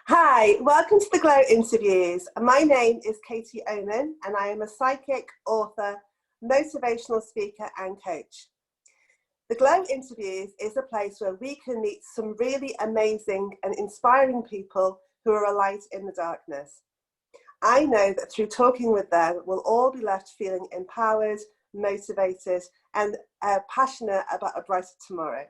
Hi, welcome to the Glow Interviews. My name is Katie Onan and I am a psychic, author, motivational speaker and coach. The Glow Interviews is a place where we can meet some really amazing and inspiring people who are a light in the darkness. I know that through talking with them, we'll all be left feeling empowered, motivated and passionate about a brighter tomorrow.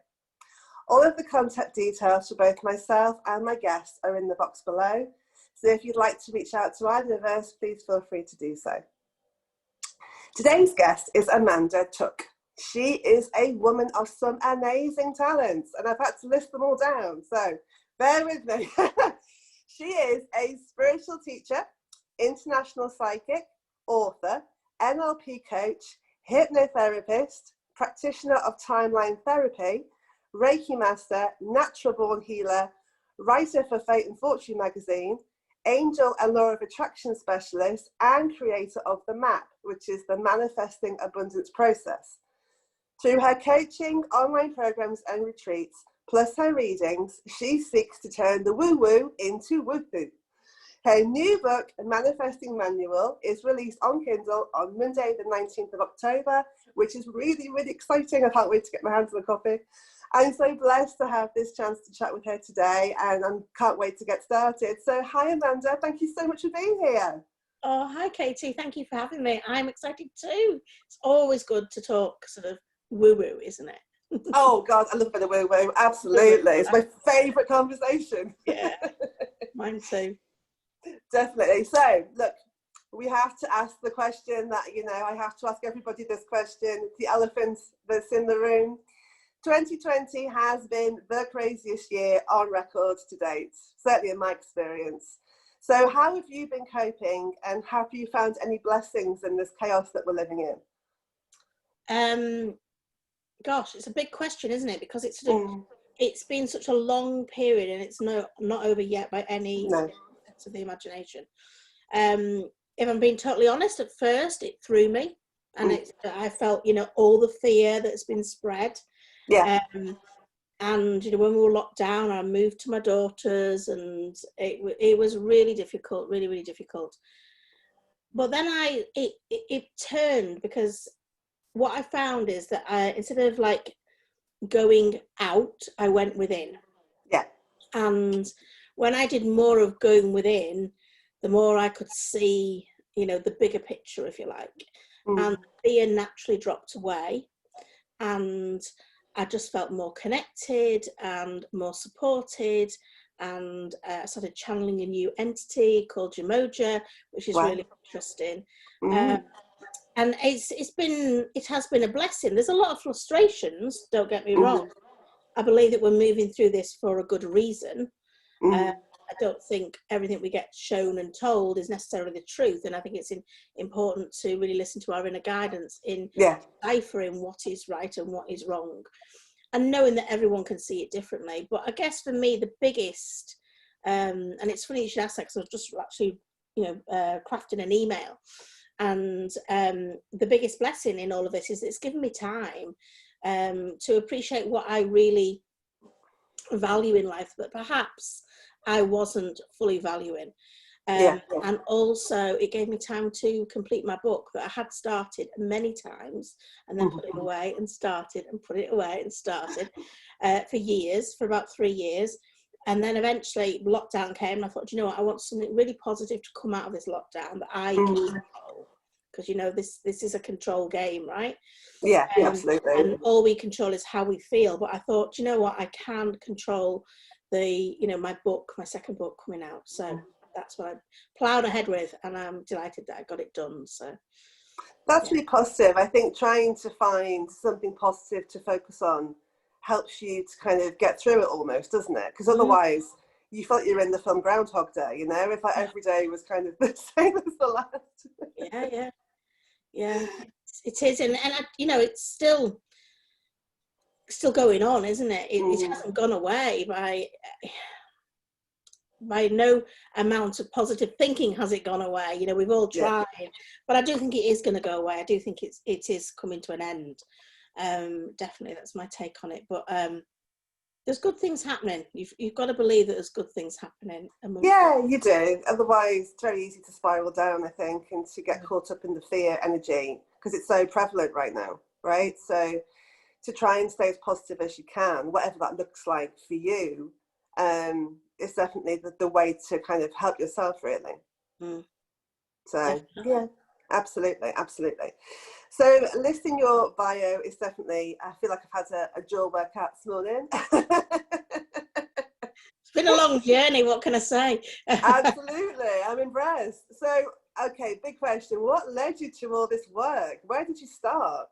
All of the contact details for both myself and my guests are in the box below. So if you'd like to reach out to either of us, please feel free to do so. Today's guest is Amanda Tooke. She is a woman of some amazing talents, and I've had to list them all down, so bear with me. She is a spiritual teacher, international psychic, author, NLP coach, hypnotherapist, practitioner of timeline therapy, Reiki master, natural born healer, writer for Fate and Fortune magazine, angel and law of attraction specialist, and creator of the MAP, which is the Manifesting Abundance Process. Through her coaching, online programs and retreats, plus her readings, she seeks to turn the woo-woo into woohoo. Her new book, Manifesting Manual, is released on Kindle on Monday the 19th of October, which is really, really exciting. I can't wait to get my hands on a copy. I'm so blessed to have this chance to chat with her today, and I can't wait to get started. So hi, Amanda. Thank you so much for being here. Oh, hi, Katie. Thank you for having me. I'm excited too. It's always good to talk sort of woo-woo, isn't it? Oh, God, I love a bit of woo-woo. Absolutely. It's my favourite conversation. Yeah, mine too. Definitely. So, look, we have to ask the question that, I have to ask everybody this question. It's the elephant that's in the room. 2020 has been the craziest year on record to date, certainly in my experience. So how have you been coping, and have you found any blessings in this chaos that we're living in? Gosh, it's a big question, isn't it? Because it's it's been such a long period, and it's not over yet by any sense of the imagination. If I'm being totally honest, at first it threw me, and I felt, all the fear that's been spread. Yeah. And when we were locked down, I moved to my daughter's, and it was really difficult, really, really difficult. But then it turned, because what I found is that instead of like going out, I went within. Yeah. And when I did more of going within, the more I could see, the bigger picture, if you like. And fear naturally dropped away, and I just felt more connected and more supported, and I started channeling a new entity called Jamoja, which is really interesting. And it has been a blessing. There's a lot of frustrations, don't get me wrong. I believe that we're moving through this for a good reason. I don't think everything we get shown and told is necessarily the truth, and I think it's important to really listen to our inner guidance in deciphering what is right and what is wrong, and knowing that everyone can see it differently. But I guess for me, the biggest, and it's funny you should ask that, because I was just actually, crafting an email, and the biggest blessing in all of this is it's given me time to appreciate what I really value in life, that perhaps I wasn't fully valuing. And also it gave me time to complete my book that I had started many times, and then put it away and started and put it away and started for years, for about 3 years. And then eventually lockdown came, and I thought, you know what, I want something really positive to come out of this lockdown that I can control, because this is a control game, right? Yeah, absolutely. And all we control is how we feel. But I thought, you know what, I can control my book, my second book coming out. So that's what I plowed ahead with, and I'm delighted that I got it done. So that's really positive. I think trying to find something positive to focus on helps you to kind of get through it almost, doesn't it? Because otherwise you felt you're in the film Groundhog Day, if like every day was kind of the same as the last. Yeah, it is. And it's still going on, isn't it? It hasn't gone away by no amount of positive thinking has it gone away. We've all tried, but I do think it is going to go away. I do think it is coming to an end. Definitely, that's my take on it. But there's good things happening. You've got to believe that there's good things happening. Yeah, you do. Otherwise, it's very easy to spiral down, I think, and to get caught up in the fear energy, because it's so prevalent right now, right? So to try and stay as positive as you can, whatever that looks like for you, is definitely the way to kind of help yourself, really. So, Definitely. yeah, absolutely, absolutely. So listing your bio is definitely, I feel like I've had a jaw workout this morning. It's been a long journey, what can I say? Absolutely, I'm impressed. So, okay, big question. What led you to all this work? Where did you start?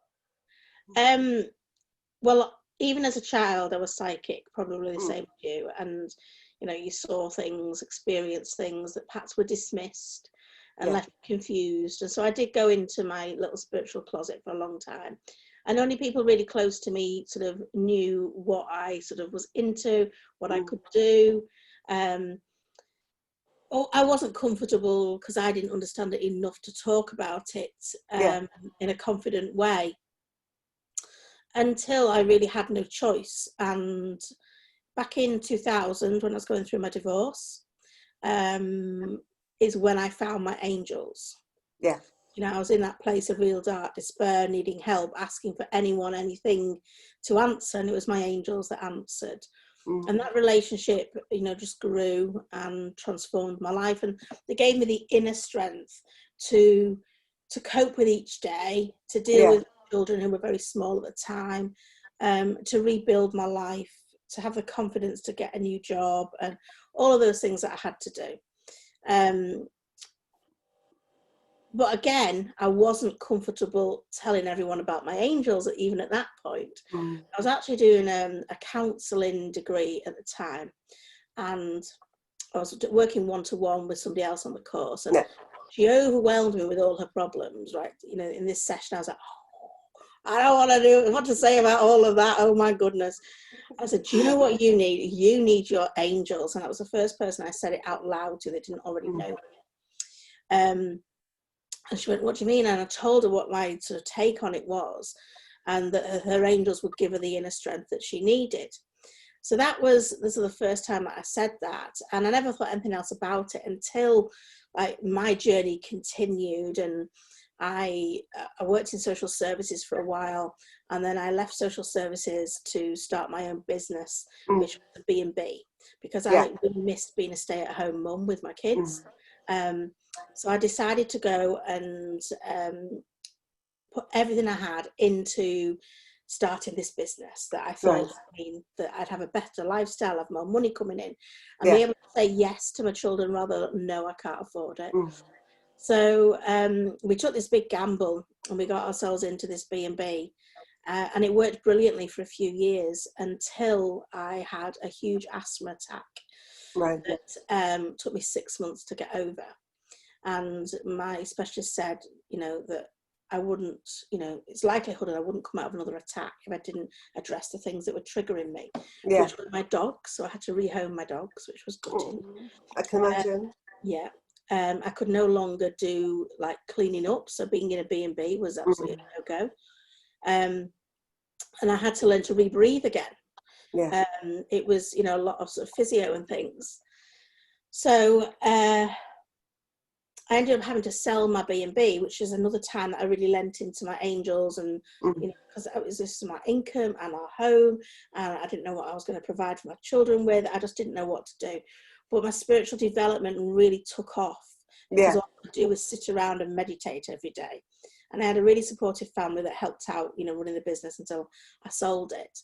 Well, even as a child, I was psychic, probably the same as you. And, you know, you saw things, experienced things that perhaps were dismissed and left confused. And so I did go into my little spiritual closet for a long time. And only people really close to me sort of knew what I sort of was into, what I could do. I wasn't comfortable because I didn't understand it enough to talk about it in a confident way, until I really had no choice. And back in 2000, when I was going through my divorce, is when I found my angels. Yeah. You know, I was in that place of real dark despair, needing help, asking for anyone, anything to answer, and it was my angels that answered. And that relationship, you know, just grew and transformed my life, and they gave me the inner strength to cope with each day, to deal with children who were very small at the time, to rebuild my life, to have the confidence to get a new job, and all of those things that I had to do. But again, I wasn't comfortable telling everyone about my angels, even at that point. I was actually doing a counselling degree at the time, and I was working one-to-one with somebody else on the course, and she overwhelmed me with all her problems, right? You know, in this session, I was like, I don't want to say about all of that. Oh my goodness. I said, do you know what you need? You need your angels. And that was the first person I said it out loud to that didn't already know me. And she went, what do you mean? And I told her what my sort of take on it was, and that her angels would give her the inner strength that she needed. So this is the first time that I said that. And I never thought anything else about it until like my journey continued. And I worked in social services for a while, and then I left social services to start my own business, which was a B&B, because I really missed being a stay-at-home mum with my kids. So I decided to go and put everything I had into starting this business that I thought would mean that I'd have a better lifestyle, have more money coming in, and be able to say yes to my children rather than no, I can't afford it. So we took this big gamble and we got ourselves into this B&B, and it worked brilliantly for a few years until I had a huge asthma attack that took me 6 months to get over. And my specialist said, you know, that I wouldn't, you know, it's likelihood that I wouldn't come out of another attack if I didn't address the things that were triggering me, which were my dogs. So I had to rehome my dogs, which was gutting. I can imagine. I could no longer do like cleaning up. So being in a B&B was absolutely a no-go. And I had to learn to rebreathe again. It was, you know, a lot of sort of physio and things. So I ended up having to sell my B&B, which is another time that I really lent into my angels, and you know, because this is my income and our home, and I didn't know what I was going to provide for my children with. I just didn't know what to do. But my spiritual development really took off, because all I could do was sit around and meditate every day. And I had a really supportive family that helped out, you know, running the business until I sold it.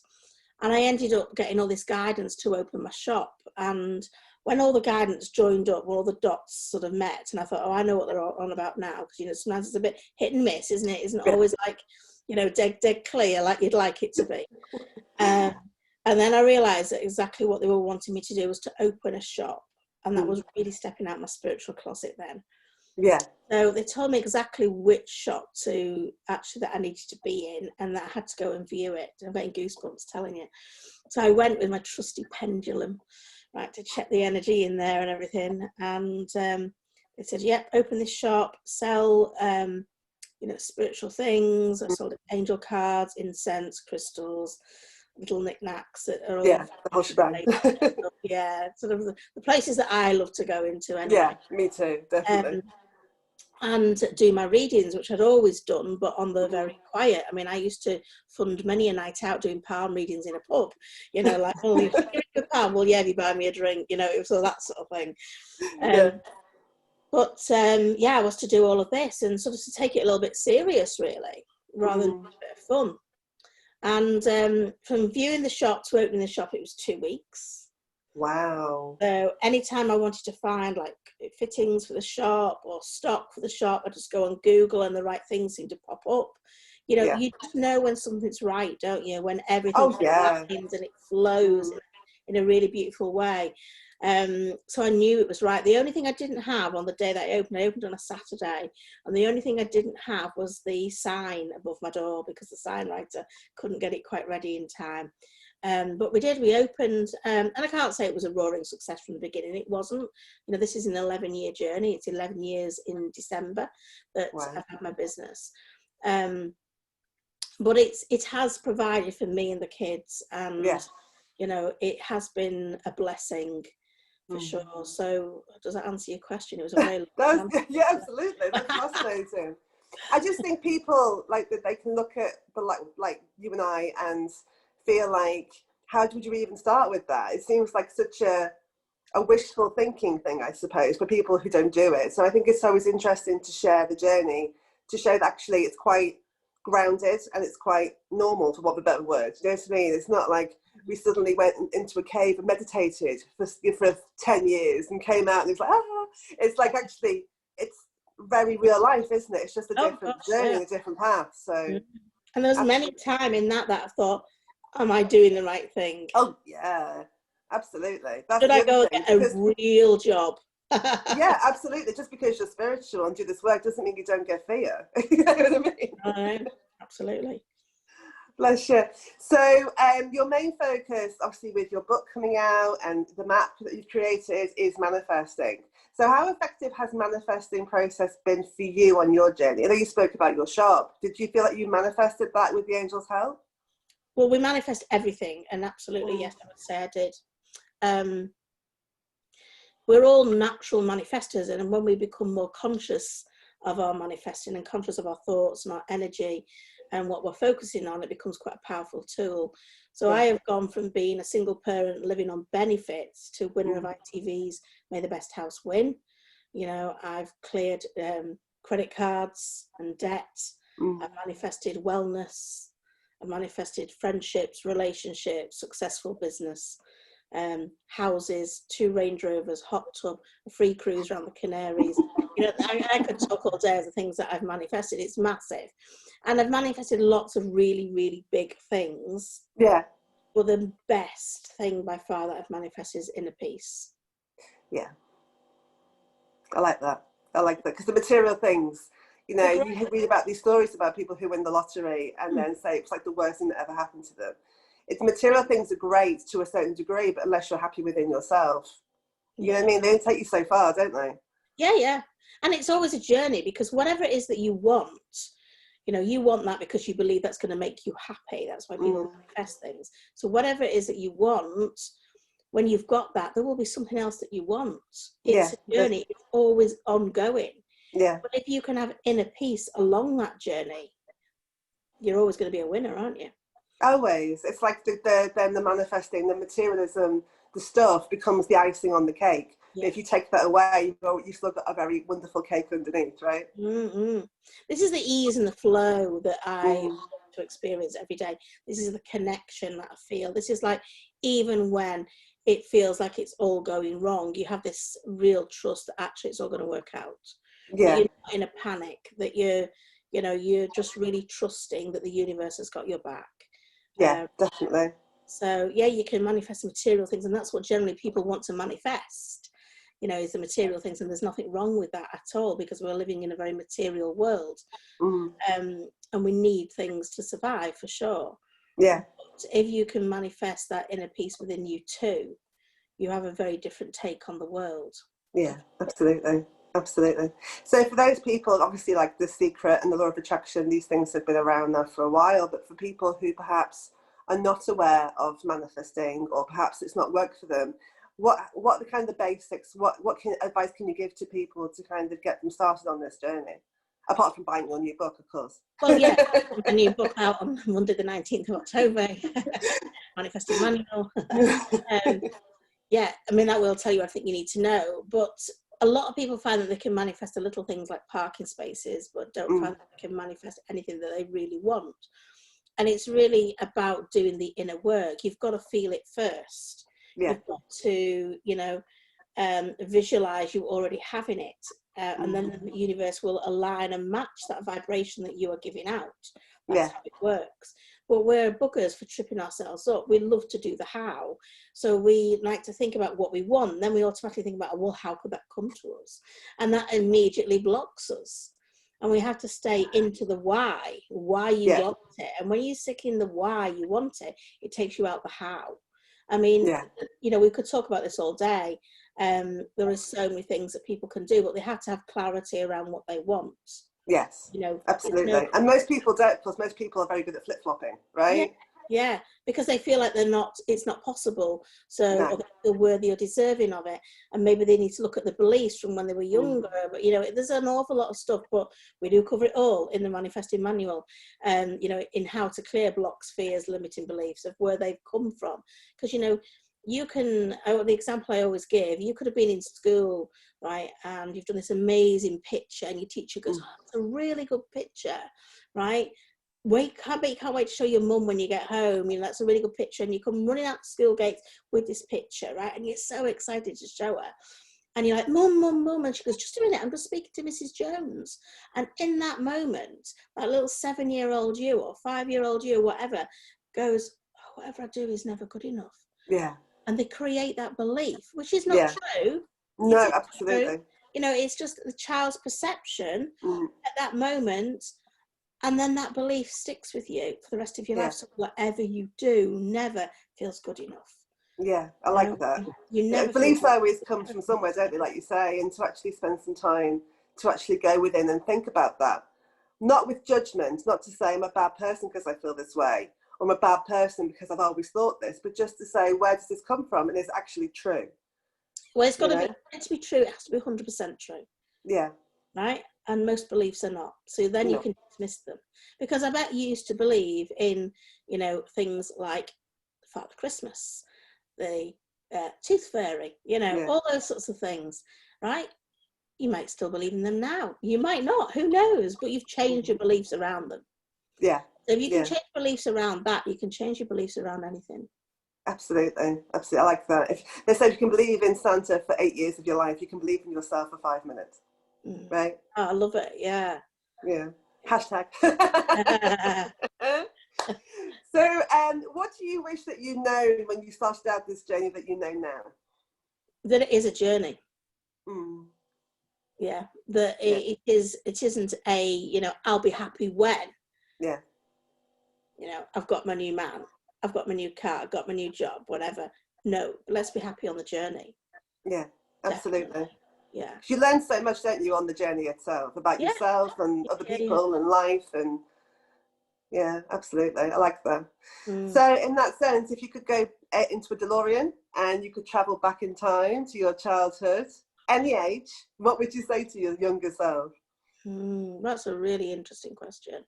And I ended up getting all this guidance to open my shop. And when all the guidance joined up, all the dots sort of met, and I thought, oh, I know what they're on about now. Because, you know, sometimes it's a bit hit and miss, isn't it? Isn't always like, you know, dead clear like you'd like it to be. And then I realised that exactly what they were wanting me to do was to open a shop. And that was really stepping out my spiritual closet then. So they told me exactly which shop that I needed to be in, and that I had to go and view it. I'm getting goosebumps telling you. So I went with my trusty pendulum, right, to check the energy in there and everything. And they said, yep, open this shop, sell, you know, spiritual things. I sold angel cards, incense, crystals, little knickknacks that are all Yeah, the whole shebang. yeah, sort of the places that I love to go into anyway. Yeah, me too, definitely. And do my readings, which I'd always done, but on the very quiet. I mean, I used to fund many a night out doing palm readings in a pub, you know, like, oh, if you drink a palm, well, yeah, if you buy me a drink, you know, so that sort of thing. Yeah. But yeah, I was to do all of this and sort of to take it a little bit serious, really, rather than a bit of fun. And from viewing the shop to opening the shop, it was 2 weeks. Wow. So anytime I wanted to find like fittings for the shop or stock for the shop, I just go on Google and the right things seem to pop up. You know, you just know when something's right, don't you? When everything lines and it flows in a really beautiful way. So I knew it was right. The only thing I didn't have on the day that I opened on a Saturday, and the only thing I didn't have was the sign above my door because the sign writer couldn't get it quite ready in time. But we opened, and I can't say it was a roaring success from the beginning. It wasn't. You know, this is an 11-year journey. It's 11 years in December that I've had my business. But it has provided for me and the kids, and you know, it has been a blessing for sure. So does that answer your question? It was a very yeah, absolutely. That's fascinating. I just think people like that they can look at the like you and I and feel like, how would you even start with that? It seems like such a wishful thinking thing, I suppose, for people who don't do it. So I think it's always interesting to share the journey, to show that actually it's quite grounded and it's quite normal, for want of a better word. You know what I mean? It's not like we suddenly went into a cave and meditated for 10 years and came out and it's like, ah. It's like, actually, it's very real life, isn't it? It's just a different journey, a different path. So, and there's many time in that I thought, am I doing the right thing? Oh yeah, absolutely. Should I go get a real job? Yeah, absolutely. Just because you're spiritual and do this work doesn't mean you don't get fear. You know what I mean? Absolutely. Bless you. So your main focus, obviously with your book coming out and the map that you've created, is manifesting. So how effective has manifesting process been for you on your journey? I know you spoke about your shop. Did you feel like you manifested that with the angels' help? Well, we manifest everything, and absolutely, yes, I would say I did. We're all natural manifestors, and when we become more conscious of our manifesting and conscious of our thoughts and our energy and what we're focusing on, it becomes quite a powerful tool. So I have gone from being a single parent living on benefits to winner of ITV's May the Best House Win. You know, I've cleared credit cards and debt. I've manifested wellness. I manifested friendships, relationships, successful business, houses, 2 Range Rovers, hot tub, a free cruise around the Canaries. You know, I could talk all day of the things that I've manifested. It's massive. And I've manifested lots of really, really big things. Yeah. But the best thing by far that I've manifested is inner peace. Yeah. I like that. I like that. Because the material things, you know, you read about these stories about people who win the lottery and then say it's like the worst thing that ever happened to them. It's material things are great to a certain degree, but unless you're happy within yourself, you know what I mean? They don't take you so far, don't they? Yeah, yeah. And it's always a journey, because whatever it is that you want, you know, you want that because you believe that's going to make you happy. That's why people manifest things. So whatever it is that you want, when you've got that, there will be something else that you want. It's a journey. It's always ongoing. Yeah. But if you can have inner peace along that journey, you're always going to be a winner, aren't you? Always. It's like then the manifesting, the materialism, the stuff becomes the icing on the cake. Yeah. If you take that away, you've still got a very wonderful cake underneath, right? This is the ease and the flow that I want to experience every day. This is the connection that I feel. This is like, even when it feels like it's all going wrong, you have this real trust that actually it's all going to work out. Yeah. That you're not in a panic, that you're just really trusting that the universe has got your back. Yeah, definitely. So yeah, you can manifest material things, and that's what generally people want to manifest, you know, is the material things, and there's nothing wrong with that at all, because we're living in a very material world. And we need things to survive, for sure. Yeah. But if you can manifest that inner peace within you too, you have a very different take on the world. Yeah, absolutely. Absolutely. So for those people, obviously, like The Secret and the Law of Attraction, these things have been around now for a while, but for people who perhaps are not aware of manifesting, or perhaps it's not worked for them, what are the kind of basics, what advice can you give to people to kind of get them started on this journey? Apart from buying your new book, of course. Well, yeah, a new book out on Monday the 19th of October, Manifesting Manual. Yeah, I mean, that will tell you everything you need to know. But a lot of people find that they can manifest the little things like parking spaces, but don't find that they can manifest anything that they really want. And it's really about doing the inner work. You've got to feel it first. Yeah. You've got to, visualize you already having it. And then the universe will align and match that vibration that you are giving out. That's how it works. But we're bookers for tripping ourselves up. We love to do the how. So we like to think about what we want. Then we automatically think about, well, how could that come to us? And that immediately blocks us. And we have to stay into the why you want it. And when you stick in the why you want it, it takes you out the how. I mean, we could talk about this all day. There are so many things that people can do, but they have to have clarity around what they want. Yes, absolutely. And most people don't, because most people are very good at flip-flopping, right? Yeah, because they feel like it's not possible. So or they're worthy or deserving of it. And maybe they need to look at the beliefs from when they were younger. But, there's an awful lot of stuff, but we do cover it all in the Manifesting Manual, in how to clear blocks, fears, limiting beliefs of where they've come from. Because, you can, the example I always give, you could have been in school, right, and you've done this amazing picture, and your teacher goes, oh, it's a really good picture, right? You can't wait to show your mum when you get home, that's a really good picture, and you come running out the school gates with this picture, right, and you're so excited to show her, and you're like, mum, and she goes, just a minute, I'm just speaking to Mrs. Jones. And in that moment, that little 7-year-old you or 5-year-old you, whatever, goes, oh, whatever I do is never good enough. Yeah. And they create that belief, which is not true. No, absolutely. True. It's just the child's perception at that moment, and then that belief sticks with you for the rest of your life. So whatever you do never feels good enough. Yeah, I like that. Beliefs always come from somewhere, don't they, like you say, and to actually spend some time to actually go within and think about that. Not with judgment, not to say I'm a bad person because I feel this way, I'm a bad person because I've always thought this, but just to say, where does this come from? And is it actually true? Well, it's got to be true. It has to be 100% true. Yeah. Right? And most beliefs are not. So then you can dismiss them. Because I bet you used to believe in, things like Father Christmas, the Tooth Fairy, all those sorts of things, right? You might still believe in them now. You might not. Who knows? But you've changed your beliefs around them. Yeah. So if you can change beliefs around that, you can change your beliefs around anything. Absolutely. I like that. If they said you can believe in Santa for 8 years of your life, you can believe in yourself for 5 minutes. Right? Oh, I love it. Yeah. Yeah. Hashtag. So, what do you wish that you know when you started out this journey that you know now? That it is a journey. Yeah. That it isn't a, I'll be happy when. Yeah. I've got my new man, I've got my new car, I've got my new job, whatever. No, let's be happy on the journey. Yeah, absolutely. Definitely. Yeah. You learn so much, don't you, on the journey itself, about yourself and other people and life, and absolutely. I like that. So in that sense, if you could go into a DeLorean and you could travel back in time to your childhood, any age, what would you say to your younger self? That's a really interesting question.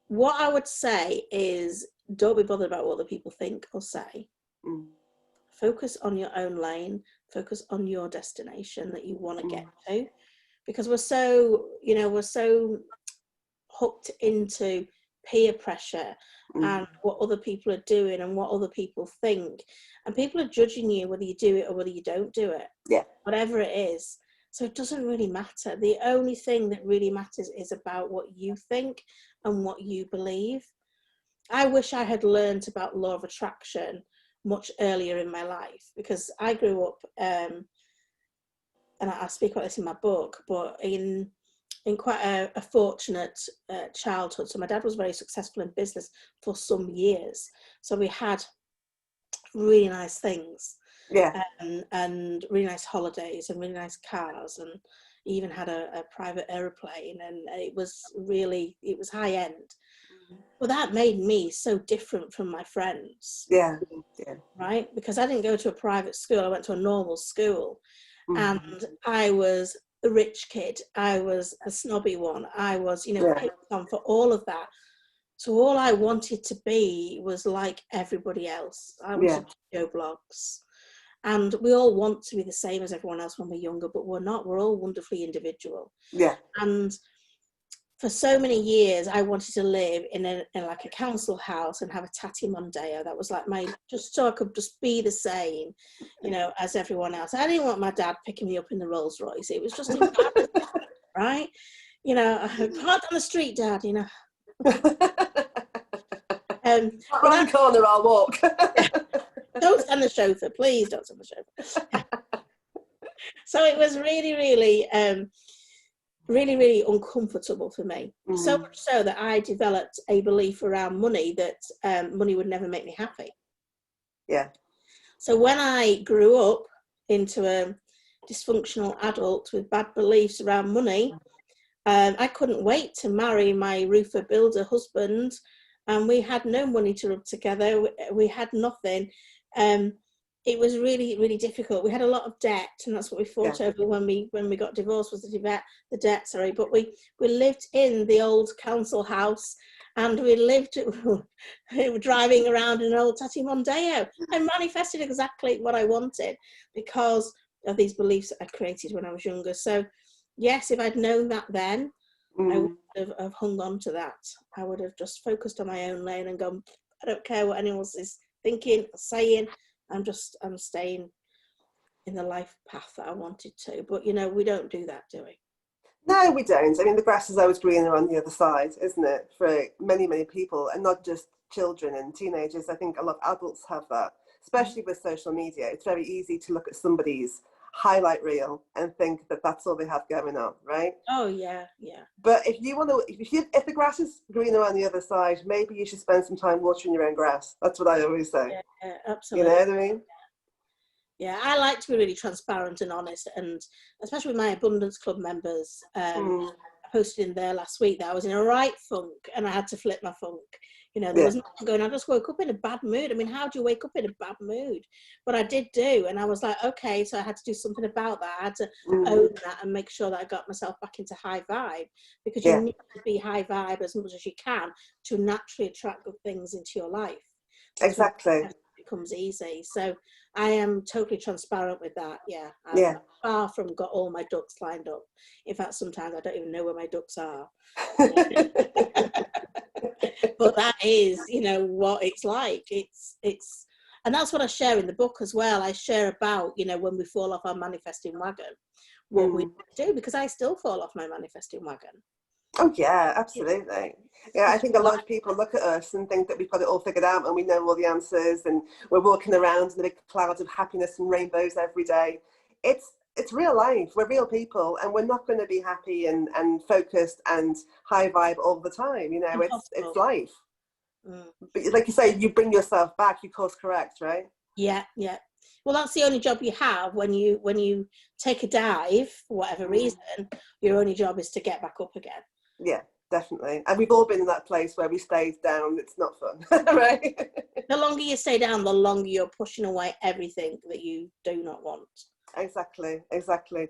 What I would say is, don't be bothered about what the people think or say. Focus on your own lane. Focus on your destination that you want to get to, because we're so hooked into peer pressure and what other people are doing and what other people think, and people are judging you whether you do it or whether you don't do it. Yeah, whatever it is. So it doesn't really matter. The only thing that really matters is about what you think and what you believe. I wish I had learned about law of attraction much earlier in my life, because I grew up, and I speak about this in my book, but in quite a fortunate childhood. So my dad was very successful in business for some years. So we had really nice things. Yeah. And really nice holidays and really nice cars, and even had a private aeroplane, and it was high end. Well, that made me so different from my friends. Yeah. Right? Because I didn't go to a private school. I went to a normal school. And I was the rich kid. I was a snobby one. I was, picked on for all of that. So all I wanted to be was like everybody else. I wanted to go blogs. And we all want to be the same as everyone else when we're younger, but we're not. We're all wonderfully individual. Yeah. And for so many years, I wanted to live in like a council house and have a tatty mondeo. That was like just so I could just be the same, as everyone else. I didn't want my dad picking me up in the Rolls Royce. It was just embarrassing, right? Parked on the street, Dad, Around the corner, I'll walk. Don't stand the chauffeur, please don't stand the chauffeur. So it was really, really, really, really uncomfortable for me. So much so that I developed a belief around money that money would never make me happy. Yeah. So when I grew up into a dysfunctional adult with bad beliefs around money, I couldn't wait to marry my roofer builder husband, and we had no money to rub together. We had nothing. It was really, really difficult. We had a lot of debt, and that's what we fought over when we got divorced, was the debt. But we lived in the old council house, and we lived driving around in an old tatty mondeo. I manifested exactly what I wanted because of these beliefs that I created when I was younger. So yes, if I'd known that then, I would have hung on to that. I would have just focused on my own lane and gone, I don't care what anyone else is thinking, saying. I'm staying in the life path that I wanted to. But, we don't do that, do we? No, we don't. I mean, the grass is always greener on the other side, isn't it? For many, many people, and not just children and teenagers. I think a lot of adults have that, especially with social media. It's very easy to look at somebody's highlight reel and think that that's all they have going on, right? Oh yeah. But if the grass is greener on the other side, maybe you should spend some time watering your own grass. That's what I always say. Yeah, absolutely. You know what I mean? Yeah, I like to be really transparent and honest, and especially with my Abundance Club members. I posted in there last week that I was in a right funk and I had to flip my funk. There was nothing going on. I just woke up in a bad mood. I mean, how do you wake up in a bad mood? But I did do, and I was like, okay, so I had to do something about that. I had to own that and make sure that I got myself back into high vibe, because you need to be high vibe as much as you can to naturally attract good things into your life. Exactly. It becomes easy. So I am totally transparent with that. I'm far from got all my ducks lined up. In fact, sometimes I don't even know where my ducks are. But that is, what it's like. It's, and that's what I share in the book as well. I share about, when we fall off our manifesting wagon, what we do, because I still fall off my manifesting wagon. Oh yeah, absolutely. Yeah, I think a lot of people look at us and think that we've got it all figured out and we know all the answers and we're walking around in a big cloud of happiness and rainbows every day. It's real life. We're real people, and we're not going to be happy and focused and high vibe all the time. It's life. But like you say, you bring yourself back. You course correct, right? Yeah. Well, that's the only job you have when you take a dive for whatever reason. Your only job is to get back up again. Yeah, definitely. And we've all been in that place where we stayed down. It's not fun, right? The longer you stay down, the longer you're pushing away everything that you do not want. Exactly,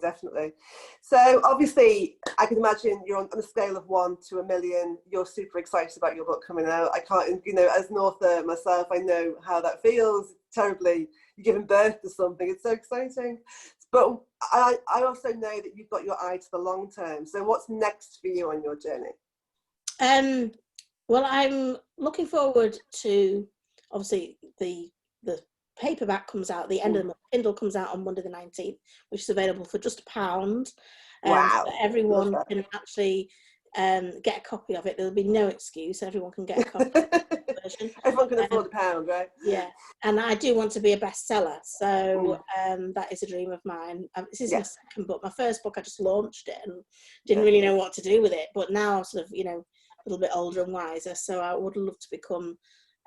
definitely. So obviously, I can imagine you're on a scale of 1 to 1,000,000. You're super excited about your book coming out. I can't, as an author myself, I know how that feels. Terribly, you're giving birth to something. It's so exciting. But I also know that you've got your eye to the long term. So what's next for you on your journey? Well, I'm looking forward to, obviously, the paperback comes out at the end of the month. Kindle comes out on Monday the 19th, which is available for just £1. Wow. So everyone can actually get a copy of it. There'll be no excuse. Everyone can get a copy of the version. Everyone can afford £1, right? Yeah. And I do want to be a bestseller. So that is a dream of mine. This is my second book. My first book, I just launched it and didn't really know what to do with it. But now I'm sort of, a little bit older and wiser. So I would love to become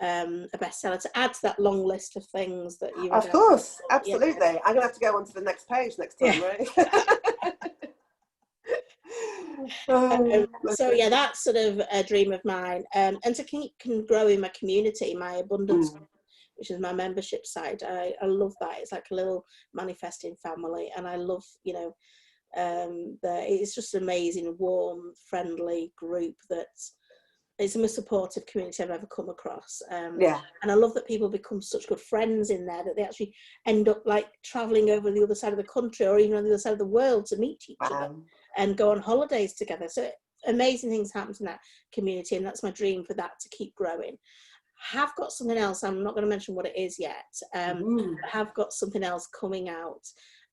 a bestseller, to add to that long list of things that you. Of course, absolutely. I'm gonna have to go on to the next page next time, right? So yeah, that's sort of a dream of mine, and to keep growing my community, my abundance, which is my membership site. I love that. It's like a little manifesting family, and I love, you know, it's just an amazing, warm, friendly group that it's the most supportive community I've ever come across. And I love that people become such good friends in there that they actually end up like traveling over the other side of the country or even on the other side of the world to meet each other and go on holidays together. So amazing things happen in that community, and that's my dream for that to keep growing. Have got something else. I'm not going to mention what it is yet. But have got something else coming out.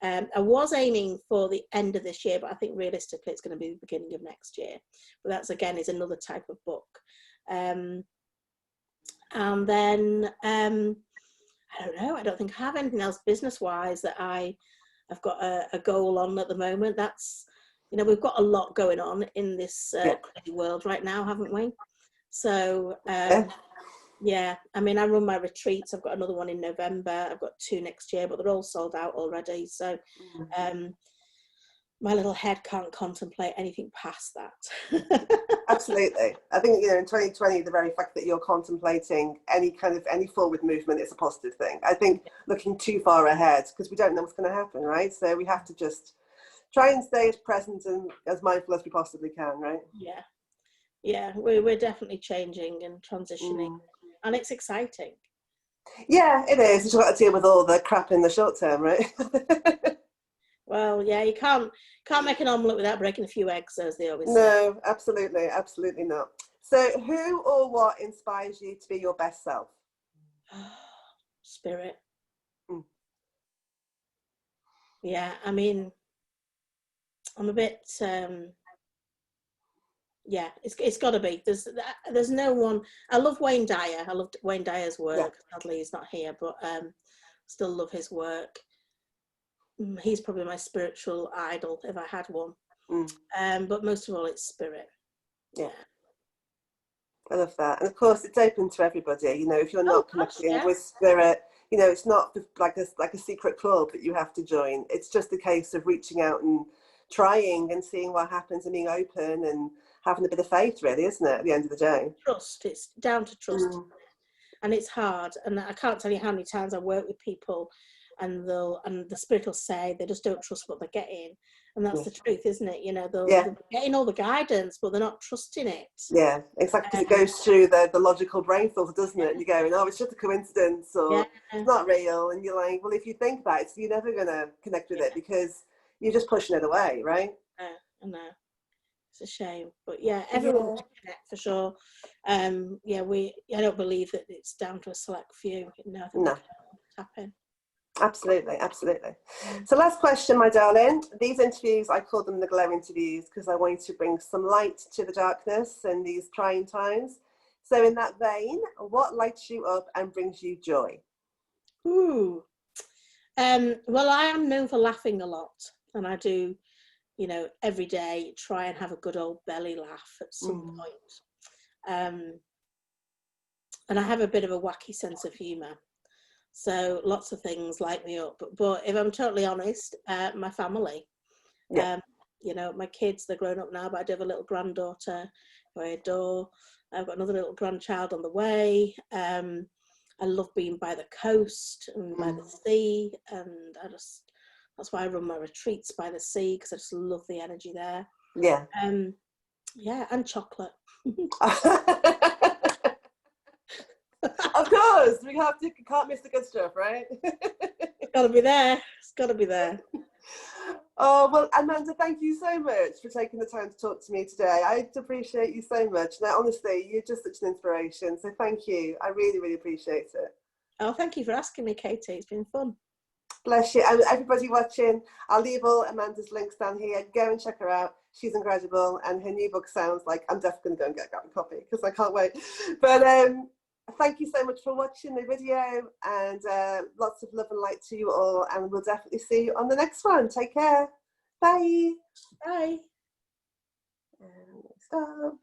I was aiming for the end of this year, but I think realistically it's going to be the beginning of next year. But that's, again, is another type of book. And then I don't know. I don't think I have anything else business-wise that I've got a goal on at the moment. That's, you know, we've got a lot going on in this crazy world right now, haven't we? So yeah, I mean, I run my retreats. I've got another one in November. I've got 2 next year, but they're all sold out already. So my little head can't contemplate anything past that. Absolutely. I think, you know, in 2020, the very fact that you're contemplating any forward movement is a positive thing. I think looking too far ahead, because we don't know what's going to happen, right? So we have to just try and stay as present and as mindful as we possibly can, right? Yeah, we're definitely changing and transitioning. And it's exciting. Yeah, it is. You've got to deal with all the crap in the short term, right? Well, yeah, you can't make an omelette without breaking a few eggs, as they always say. No, absolutely not. So who or what inspires you to be your best self? Spirit. Yeah, I mean, I'm a bit... yeah, it's got to be. There's no one. I love Wayne Dyer. I loved Wayne Dyer's work. Sadly, he's not here, but still love his work. He's probably my spiritual idol if I had one. But most of all, it's spirit. Yeah, I love that. And of course, it's open to everybody. You know, if you're not connecting with spirit, you know, it's not like a secret club that you have to join. It's just a case of reaching out and trying and seeing what happens and being open and having a bit of faith, really, isn't it, at the end of the day? Trust. It's down to trust. And it's hard. And I can't tell you how many times I work with people and the spirit will say they just don't trust what they're getting. And that's the truth, isn't it? You know, they're getting all the guidance, but they're not trusting it. Yeah, exactly. Because it goes through the logical brain filter, doesn't it? And you're going, oh, it's just a coincidence, or it's not real. And you're like, well, if you think about it, you're never going to connect with it because you're just pushing it away, right? I know. It's a shame, but yeah, everyone can connect for sure. I don't believe that it's down to a select few. No, I think they can tap in. Absolutely. So last question, my darling. These interviews, I call them the glow interviews because I want to bring some light to the darkness in these trying times. So in that vein, what lights you up and brings you joy? Well, I am known for laughing a lot, and I do, you know, every day try and have a good old belly laugh at some point. And I have a bit of a wacky sense of humour. So lots of things light me up. But if I'm totally honest, my family. You know, my kids, they're grown up now, but I do have a little granddaughter who I adore. I've got another little grandchild on the way. I love being by the coast and by the sea. And that's why I run my retreats by the sea, because I just love the energy there. Yeah. And chocolate. Of course, can't miss the good stuff, right? It's got to be there. Oh, well, Amanda, thank you so much for taking the time to talk to me today. I appreciate you so much. Now, honestly, you're just such an inspiration. So thank you. I really, really appreciate it. Oh, thank you for asking me, Katie. It's been fun. Bless you. And everybody watching, I'll leave all Amanda's links down here. Go and check her out. She's incredible. And her new book sounds like I'm definitely going to go and grab a copy because I can't wait. But thank you so much for watching the video, and lots of love and light to you all, and we'll definitely see you on the next one. Take care. Bye. Bye. And stop.